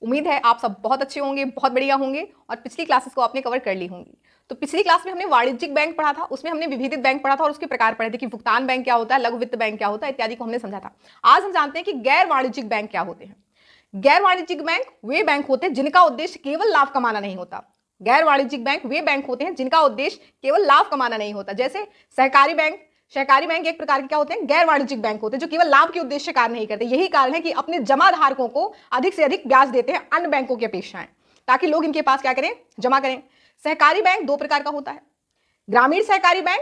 उम्मीद है आप सब बहुत अच्छे होंगे, बहुत बढ़िया होंगे और पिछली क्लासेस को आपने कवर कर ली होंगी। तो पिछली क्लास में हमने वाणिज्यिक बैंक पढ़ा था, उसमें हमने विभेदित बैंक पढ़ा था और उसके प्रकार पढ़े थे कि भुगतान बैंक क्या होता है, लघु वित्त बैंक क्या होता है इत्यादि को हमने समझा था। आज हम जानते हैं कि गैर वाणिज्यिक बैंक क्या होते हैं। गैर वाणिज्यिक बैंक वे बैंक होते हैं जिनका उद्देश्य केवल लाभ कमाना नहीं होता। गैर वाणिज्यिक बैंक वे बैंक होते हैं जिनका उद्देश्य केवल लाभ कमाना नहीं होता। जैसे सहकारी बैंक, सहकारी बैंक एक प्रकार के क्या होते हैं, गैर वाणिज्यिक बैंक होते हैं जो केवल लाभ के उद्देश्य से कार्य नहीं करते। यही कारण है कि अपने जमा धारकों को अधिक से अधिक ब्याज देते हैं अन्य बैंकों की अपेक्षाएं, ताकि लोग इनके पास क्या करें, जमा करें। सहकारी बैंक दो प्रकार का होता है, ग्रामीण सहकारी बैंक,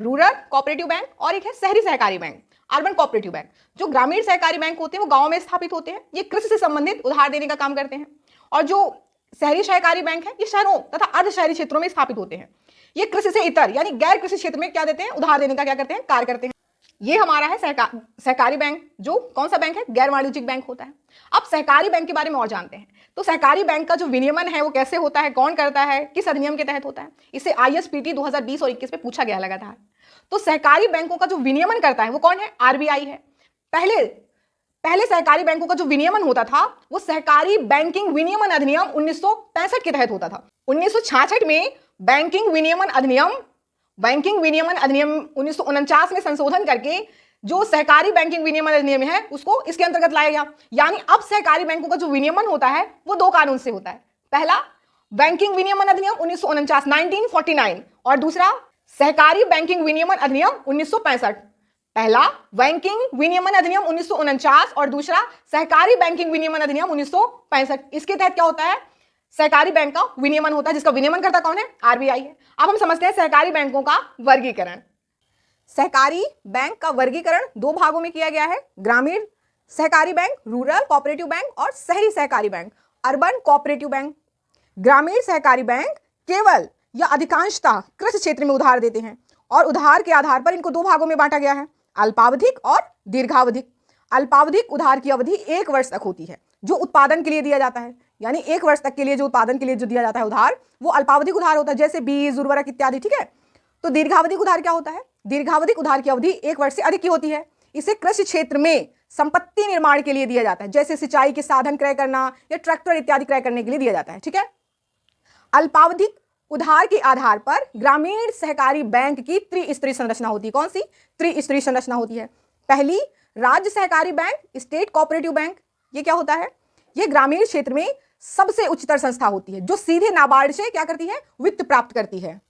रूरल कोऑपरेटिव बैंक, और एक है शहरी सहकारी बैंक, अर्बन कोऑपरेटिव बैंक। जो ग्रामीण सहकारी बैंक होते हैं वो गांव में स्थापित होते हैं, ये कृषि से संबंधित उधार देने का काम करते हैं। और जो शहरी सहकारी बैंक है ये शहरों तथा अर्ध शहरी क्षेत्रों में स्थापित होते हैं, ये कृषि से इतर यानी गैर कृषि क्षेत्र में क्या देते हैं, उधार देने का क्या करते हैं, कार्य करते हैं। ये हमारा है सहकारी बैंक, जो कौन सा बैंक है, गैर वाणिज्यिक बैंक होता है। अब सहकारी बैंक के बारे में और जानते हैं। तो सहकारी बैंक का जो विनियमन है वो कैसे होता है, कौन करता है, किस अधिनियम के तहत होता है, इसे ISPT 2020 और 21 में पूछा गया लगातार। तो सहकारी बैंकों का जो विनियमन करता है वो कौन है, RBI है। पहले सहकारी बैंकों का जो विनियमन होता था वो सहकारी बैंकिंग विनियमन अधिनियम 1965 के तहत होता था। 1966 में बैंकिंग विनियमन अधिनियम 1949 में संशोधन करके जो सहकारी बैंकिंग विनियमन अधिनियम है उसको इसके अंतर्गत लाया गया। यानी अब सहकारी बैंकों का जो विनियमन होता है वो दो कानून से होता है। पहला बैंकिंग विनियमन अधिनियम 1949 और दूसरा सहकारी बैंकिंग विनियमन अधिनियम 1965। पहला बैंकिंग विनियमन अधिनियम 1949 और दूसरा सहकारी बैंकिंग विनियमन अधिनियम 1965। इसके तहत क्या होता है, सहकारी बैंक का विनियमन होता है, जिसका विनियमन करता कौन है, RBI है। अब हम समझते हैं सहकारी बैंकों का वर्गीकरण। सहकारी बैंक का वर्गीकरण दो भागों में किया गया है, ग्रामीण सहकारी बैंक, रूरल कोऑपरेटिव बैंक, और शहरी सहकारी बैंक, अर्बन कोऑपरेटिव बैंक। ग्रामीण सहकारी बैंक केवल या अधिकांशतः कृषि क्षेत्र में उधार देते हैं और उधार के आधार पर इनको दो भागों में बांटा गया है, अल्पावधिक और दीर्घावधिक। अल्पावधिक उधार की अवधि 1 वर्ष तक होती है, जो उत्पादन के लिए दिया जाता है, यानी 1 वर्ष तक के लिए जो उत्पादन के लिए जो दिया जाता है उधार, वो अल्पावधिक उधार होता है, जैसे बीज, उर्वरक इत्यादि, ठीक है। तो दीर्घावधिक उधार क्या होता है, दीर्घावधिक उधार की अवधि 1 वर्ष से अधिक की होती है। इसे कृषि क्षेत्र में संपत्ति निर्माण के लिए दिया जाता है, जैसे सिंचाई के साधन क्रय करना या ट्रैक्टर इत्यादि क्रय करने के लिए दिया जाता है, ठीक है। अल्पावधिक उधार के आधार पर ग्रामीण सहकारी बैंक की त्रिस्तरीय संरचना होती है। कौन सी त्रिस्तरीय संरचना होती है? पहली, राज्य सहकारी बैंक, स्टेट कोऑपरेटिव बैंक। ये क्या होता है, ये ग्रामीण क्षेत्र में सबसे उच्चतर संस्था होती है जो सीधे नाबार्ड से क्या करती है, वित्त प्राप्त करती है।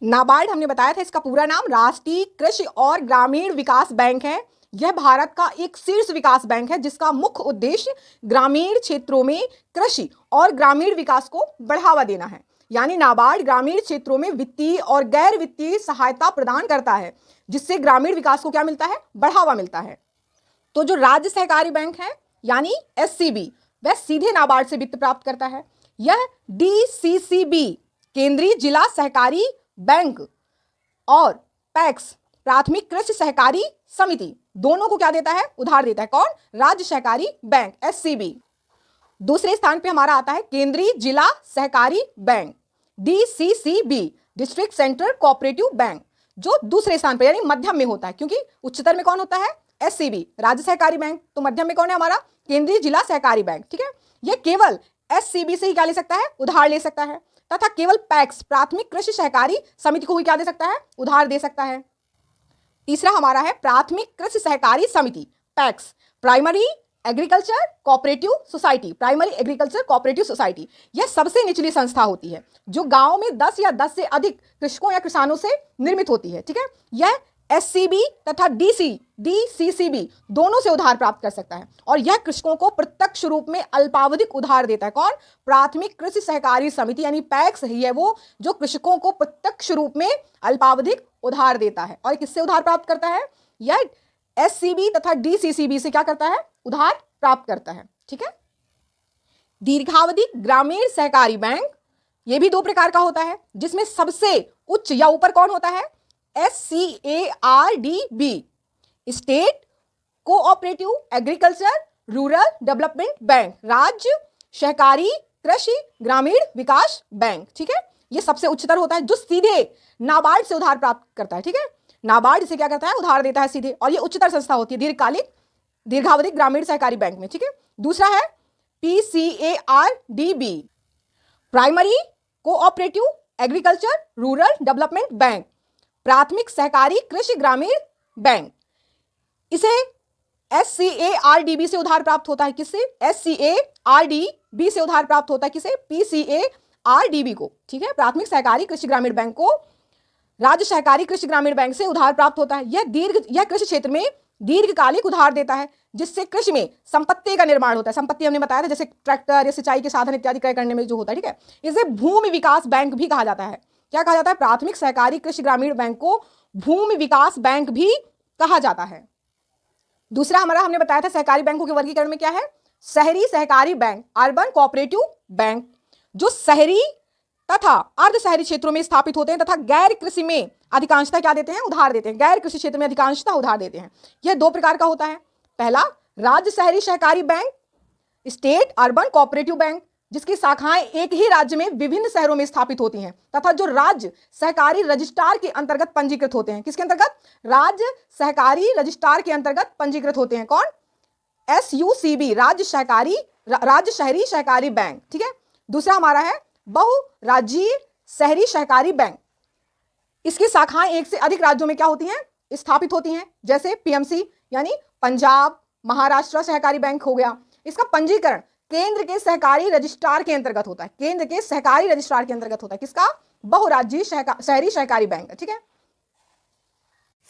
नाबार्ड हमने बताया था, इसका पूरा नाम राष्ट्रीय कृषि और ग्रामीण विकास बैंक है। यह भारत का एक शीर्ष विकास बैंक है जिसका मुख्य उद्देश्य ग्रामीण क्षेत्रों में कृषि और ग्रामीण विकास को बढ़ावा देना है। यानी नाबार्ड ग्रामीण क्षेत्रों में वित्तीय और गैर वित्तीय सहायता प्रदान करता है, जिससे ग्रामीण विकास को क्या मिलता है, बढ़ावा मिलता है। तो जो राज्य सहकारी बैंक है यानी SCB, वह सीधे नाबार्ड से वित्त प्राप्त करता है। यह DCCB केंद्रीय जिला सहकारी बैंक और पैक्स प्राथमिक कृषि सहकारी समिति दोनों को क्या देता है, उधार देता है। कौन, राज्य सहकारी बैंक SCB। दूसरे स्थान पे हमारा आता है केंद्रीय जिला सहकारी bank DCCB, district central cooperative bank, जो दूसरे स्थान पर यानी मध्यम में होता है, क्योंकि उच्चतर में कौन होता है, SCB राज्य सहकारी बैंक, तो मध्यम में कौन है हमारा, केंद्रीय जिला सहकारी बैंक, ठीक है। यह केवल SCB से ही क्या ले सकता है, उधार ले सकता है, तथा केवल पैक्स प्राथमिक कृषि सहकारी समिति को ही क्या दे सकता है, उधार दे सकता है। तीसरा हमारा है प्राथमिक कृषि सहकारी समिति, PACS, primary agriculture cooperative society, primary agriculture cooperative society. यह सबसे निचली संस्था होती है जो गांव में 10 या 10 से अधिक कृषकों या किसानों से निर्मित होती है, ठीक है। यह SCB तथा DCCB दोनों से उधार प्राप्त कर सकता है और यह कृषकों को प्रत्यक्ष रूप में अल्पावधिक उधार देता है। कौन, प्राथमिक कृषि सहकारी समिति यानी पैक्स ही है वो जो कृषकों को प्रत्यक्ष रूप में अल्पावधिक उधार देता है। और किससे उधार प्राप्त करता है, यह SCB तथा DCCB से क्या करता है, उधार प्राप्त करता है, ठीक है। दीर्घावधिक ग्रामीण सहकारी बैंक, यह भी दो प्रकार का होता है, जिसमें सबसे उच्च या ऊपर कौन होता है, SCARDB, state cooperative agriculture rural development bank, राज्य सहकारी कृषि ग्रामीण विकास बैंक, ठीक है। यह सबसे उच्चतर होता है जो सीधे नाबार्ड से उधार प्राप्त करता है, ठीक है। नाबार्ड इसे क्या करता है, उधार देता है सीधे, और यह उच्चतर संस्था होती है दीर्घावधिक ग्रामीण सहकारी बैंक में, ठीक है। दूसरा है PCA SCARDB, primary cooperative agriculture rural development bank, प्राथमिक सहकारी कृषि ग्रामीण बैंक। इसे SCARDB से उधार प्राप्त होता है। किससे? SCARDB से उधार प्राप्त होता है। किसे? PCARDB को। ठीक है, प्राथमिक सहकारी कृषि ग्रामीण बैंक को राज्य सहकारी कृषि ग्रामीण बैंक से उधार प्राप्त होता है। यह कृषि क्षेत्र में दीर्घकालिक उधार देता है, जिससे कृषि में संपत्ति का निर्माण होता है। संपत्ति हमने बताया था, जैसे ट्रैक्टर या सिंचाई के साधन इत्यादि क्रय करने में जो होता है। ठीक है, इसे भूमि विकास बैंक भी कहा जाता है। क्या कहा जाता है? प्राथमिक सहकारी कृषि ग्रामीण बैंक को भूमि विकास बैंक भी कहा जाता है। दूसरा हमारा हमने बताया था सहकारी बैंकों के वर्गीकरण में क्या है? शहरी सहकारी बैंक, अर्बन कोऑपरेटिव बैंक, जो शहरी तथा अर्ध शहरी क्षेत्रों में स्थापित होते हैं तथा गैर कृषि में अधिकांशतः क्या देते हैं? उधार देते हैं। गैर कृषि क्षेत्र में अधिकांशतः उधार देते हैं। यह दो प्रकार का होता है। पहला, राज्य शहरी सहकारी bank, state urban cooperative bank, जिसकी शाखाएं एक ही राज्य में विभिन्न शहरों में स्थापित होती हैं तथा जो राज्य सहकारी रजिस्ट्रार के अंतर्गत पंजीकृत होते हैं। किसके अंतर्गत? राज्य सहकारी रजिस्ट्रार के अंतर्गत पंजीकृत होते हैं। कौन? SUCB, राज्य शहरी सहकारी बैंक। ठीक है। दूसरा हमारा है बहुराज्यीय शहरी सहकारी बैंक। इसकी शाखाएं एक से अधिक राज्यों में क्या होती हैं? स्थापित होती हैं। जैसे PMC यानी पंजाब महाराष्ट्र सहकारी बैंक हो गया। इसका पंजीकरण केंद्र के सहकारी रजिस्ट्रार के अंतर्गत होता है। केंद्र के सहकारी रजिस्ट्रार के अंतर्गत होता है। किसका? बहुराज्यीय शहरी सहकारी बैंक। ठीक है।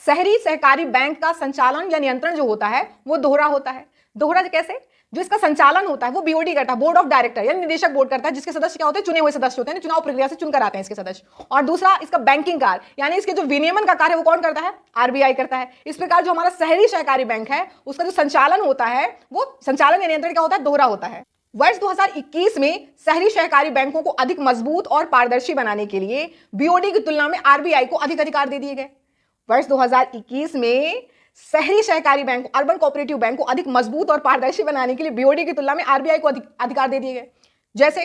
शहरी सहकारी बैंक का संचालन या नियंत्रण जो होता है वो दोहरा होता है। दोहरा कैसे? जो इसका संचालन होता है वो BOD करता है, बोर्ड ऑफ डायरेक्टर यानी निदेशक बोर्ड करता है, जिसके सदस्य क्या होते हैं? चुने हुए सदस्य होते हैं, चुनाव प्रक्रिया से चुनकर आते हैं इसके सदस्य। और दूसरा इसका बैंकिंग कार्य यानी इसके जो विनियमन का कार्य है वो कौन करता है? RBI करता है। इस प्रकार जो हमारा शहरी सहकारी बैंक है उसका जो संचालन होता है वो संचालन या नियंत्रण क्या होता है? दोहरा होता है। वर्ष 2021 में शहरी सहकारी बैंकों को अधिक मजबूत और पारदर्शी बनाने के लिए BOD की तुलना में RBI को अधिक अधिकार दे दिए गए। वर्ष 2021 में शहरी सहकारी बैंक, अर्बन कोऑपरेटिव बैंक को अधिक मजबूत और पारदर्शी बनाने के लिए BOD की तुलना में RBI को अधिक अधिकार दे दिए गए। जैसे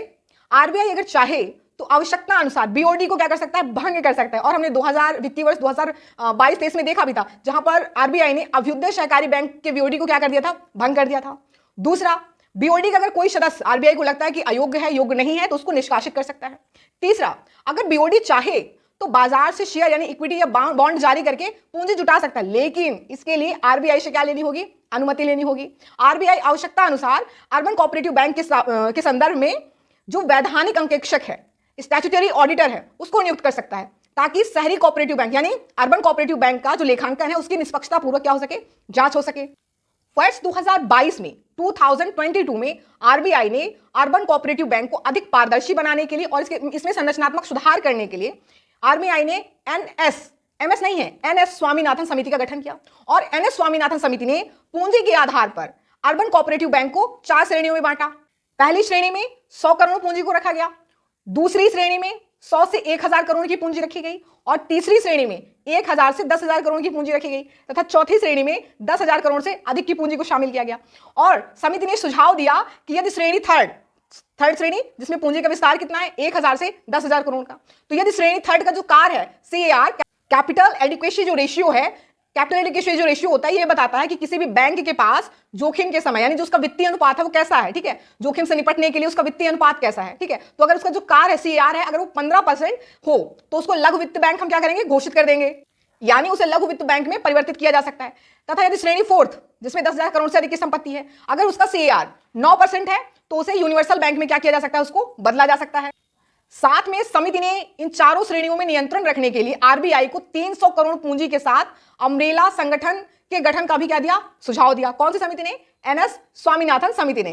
RBI अगर चाहे तो आवश्यकता अनुसार BOD को क्या कर सकता है? भंग कर सकता है। और हमने 2000 वित्तीय वर्ष 2022-23 में देखा भी था, जहां पर RBI ने अभ्युदय सहकारी बैंक के BOD को क्या कर दिया था? भंग कर दिया था। दूसरा, BOD का अगर कोई सदस्य RBI को लगता है कि अयोग्य है, योग्य नहीं है, तो उसको निष्कासित कर सकता है। तीसरा, अगर BOD चाहे तो बाजार से शेयर यानी इक्विटी या बॉन्ड जारी करके पूंजी जुटा सकता है, लेकिन इसके लिए RBI से क्या लेनी होगी? अनुमति लेनी होगी। RBI आवश्यकता अनुसार अर्बन कोऑपरेटिव बैंक के संदर्भ में जो वैधानिक अंकेक्षक है, स्टैट्यूटरी ऑडिटर है, उसको नियुक्त कर सकता है, ताकि शहरी कोऑपरेटिव बैंक यानी अर्बन कोऑपरेटिव बैंक का जो लेखांकन है उसकी निष्पक्षता पूर्वक क्या हो सके? जांच हो सके। वर्ष 2022 में 2022 में RBI ने अर्बन कोऑपरेटिव बैंक को अधिक पारदर्शी बनाने के लिए और इसमें संरचनात्मक सुधार करने के लिए RBI ने MS नहीं है, NS स्वामीनाथन समिति का गठन किया। और NS स्वामीनाथन समिति ने पूंजी के आधार पर अर्बन कोऑपरेटिव बैंक को 4 श्रेणियों में बांटा। पहली श्रेणी में 100 करोड़ पूंजी को रखा गया, दूसरी श्रेणी में 100 से 1000 करोड़ की पूंजी रखी गई, और तीसरी श्रेणी में 1000 से 10,000 करोड़ की पूंजी रखी गई, तथा चौथी श्रेणी में 10,000 करोड़ से अधिक की पूंजी को शामिल किया गया। और समिति ने सुझाव दिया कि यदि श्रेणी थर्ड श्रेणी जिसमें पूंजी का विस्तार कितना है? 1000 से 10,000 करोड़ का, तो यदि श्रेणी थर्ड का जो कार है CAR, कैपिटल एडिक्वेसी जो रेशियो है, कैपिटल एडिक्वेसी जो रेशियो होता है ये बताता है कि किसी भी बैंक के पास जोखिम के समय यानी जो उसका वित्तीय अनुपात है वो कैसा है। ठीक है, जोखिम से निपटने के लिए उसका वित्तीय अनुपात कैसा है। ठीक है, तो अगर उसका जो कार है CAR है, अगर वो 15% हो तो उसको लघु वित्त बैंक हम क्या करेंगे? घोषित कर देंगे, यानी उसे लघु वित्त बैंक में परिवर्तित किया जा सकता है। तथा यदि श्रेणी फोर्थ जिसमें 10,000 करोड़ से अधिक की संपत्ति है, अगर उसका CAR 9% है तो उसे यूनिवर्सल बैंक में क्या किया जा सकता है? उसको बदला जा सकता है। साथ में समिति ने इन चारों श्रेणियों में नियंत्रण रखने के लिए RBI को 300 करोड़ पूंजी के साथ अम्ब्रेला संगठन के गठन का भी क्या दिया? सुझाव दिया। कौन सी समिति ने? NS स्वामीनाथन समिति ने।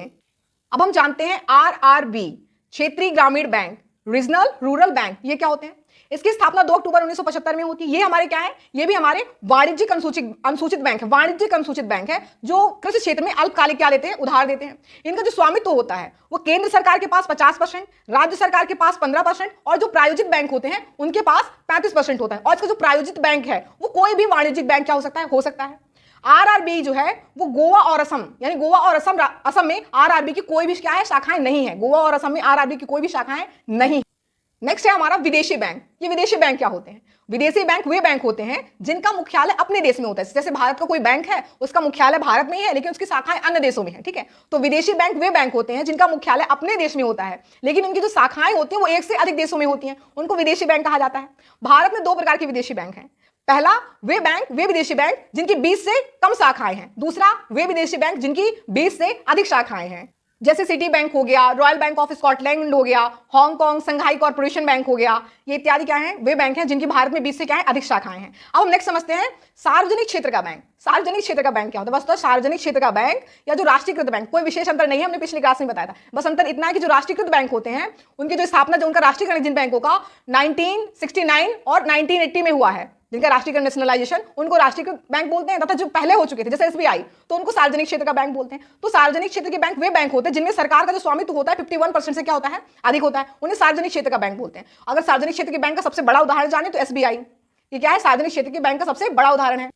अब हम जानते हैं RRB, क्षेत्रीय ग्रामीण बैंक, रीजनल रूरल बैंक, ये क्या होते हैं? इसकी स्थापना 2 अक्टूबर 1975 में होती है। ये हमारे क्या है? ये भी हमारे वाणिज्यिक अनुसूचित बैंक है। वाणिज्यिक अनुसूचित बैंक है जो कृषि क्षेत्र में अल्पकालिक क्या देते हैं? उधार देते हैं। इनका जो स्वामित्व होता है वो केंद्र सरकार के पास 50%, राज्य सरकार के पास 15% और जो प्रायोजित बैंक होते हैं उनके पास 35% होता है। और इसका जो प्रायोजित बैंक है वो कोई भी वाणिज्यिक बैंक क्या हो सकता है? हो सकता है। RRB जो है वो गोवा और असम यानी गोवा और असम में RRB की कोई भी क्या है? शाखाएं नहीं है। गोवा और असम में RRB की कोई भी शाखाएं नहीं। नेक्स्ट है हमारा विदेशी बैंक। ये विदेशी बैंक क्या होते हैं? विदेशी बैंक वे बैंक होते हैं जिनका मुख्यालय अपने देश में होता है। जैसे भारत का कोई बैंक है, उसका मुख्यालय भारत में ही है लेकिन उसकी शाखाएं अन्य देशों में है, ठीक है। तो विदेशी बैंक वे बैंक होते हैं जिनका मुख्यालय अपने देश में होता है लेकिन उनकी जो शाखाएं होती हैं वो एक से अधिक देशों में होती हैं, उनको विदेशी बैंक कहा जाता है। भारत में दो प्रकार के विदेशी बैंक हैं। पहला वे विदेशी बैंक जिनकी 20 से कम शाखाएं हैं। दूसरा वे विदेशी बैंक जिनकी 20 से अधिक शाखाएं हैं। जैसे सिटी बैंक हो गया, रॉयल बैंक ऑफ स्कॉटलैंड हो गया, हांगकांग संघाई कॉर्पोरेशन बैंक हो गया, ये इत्यादि क्या हैं? वे बैंक हैं जिनकी भारत में 20 से क्या है अधिक शाखाएं हैं। अब हम नेक्स्ट समझते हैं सार्वजनिक क्षेत्र का बैंक। सार्वजनिक क्षेत्र का बैंक क्या होता है? बस तो सार्वजनिक क्षेत्र का बैंक या जो राष्ट्रीयकृत बैंक, कोई विशेष अंतर नहीं है, हमने पिछली क्लास में बताया था। बस अंतर इतना है कि जो राष्ट्रीयकृत बैंक होते हैं उनकी जो स्थापना, जो उनका राष्ट्रीयकरण जिन बैंकों का 1969 और 1980 में हुआ है, जिनका राष्ट्रीयकरण नेशनलाइजेशन, उनको राष्ट्रीयकृत बैंक बोलते हैं। तथा जो पहले हो चुके थे जैसे एसबीआई, तो उनको सार्वजनिक क्षेत्र का बैंक बोलते हैं। तो सार्वजनिक क्षेत्र के बैंक वे बैंक होते हैं जिनमें सरकार का जो स्वामित्व होता है 51% से क्या होता है? अधिक होता है, उन्हें सार्वजनिक क्षेत्र का बैंक बोलते हैं। अगर सार्वजनिक क्षेत्र के बैंक का सबसे बड़ा उदाहरण जाने तो एसबीआई, ये क्या है? सार्वजनिक क्षेत्र के बैंक का सबसे बड़ा उदाहरण है,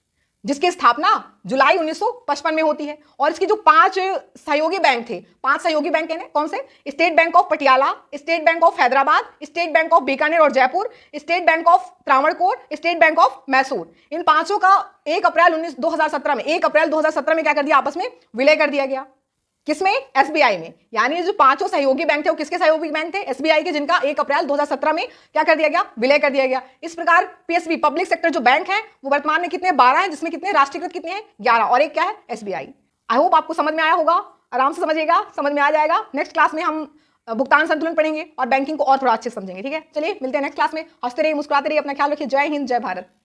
जिसकी स्थापना जुलाई 1955 में होती है। और इसकी जो 5 सहयोगी बैंक थे, 5 सहयोगी बैंक हैं कौन से? State Bank of Patiala, State Bank of Hyderabad, State Bank of Bikaner और Jaipur, State Bank of Travancore, State Bank of Mysore. इन पांचों का 1 अप्रैल 2017 में क्या कर दिया? आपस में विलय कर दिया गया। किसमें? एसबीआई में। यानी जो पांचों सहयोगी बैंक थे वो किसके सहयोगी बैंक थे? एसबीआई के, जिनका 1 अप्रैल 2017 में क्या कर दिया गया? विलय कर दिया गया। इस प्रकार पीएसबी पब्लिक सेक्टर जो बैंक है वो वर्तमान में कितने? 12 हैं, जिसमें कितने राष्ट्रीयकृत कितने हैं? 11, और एक क्या है? एसबीआई। आई होप आपको समझ में आया होगा, आराम से समझिएगा, समझ में आ जाएगा। नेक्स्ट क्लास में हम भुगतान संतुलन पढ़ेंगे और बैंकिंग को और थोड़ा अच्छे से समझेंगे, ठीक है। चलिए मिलते हैं नेक्स्ट क्लास में। हंसते रहिए, मुस्कुराते रहिए, अपना ख्याल रखिए। जय हिंद, जय भारत।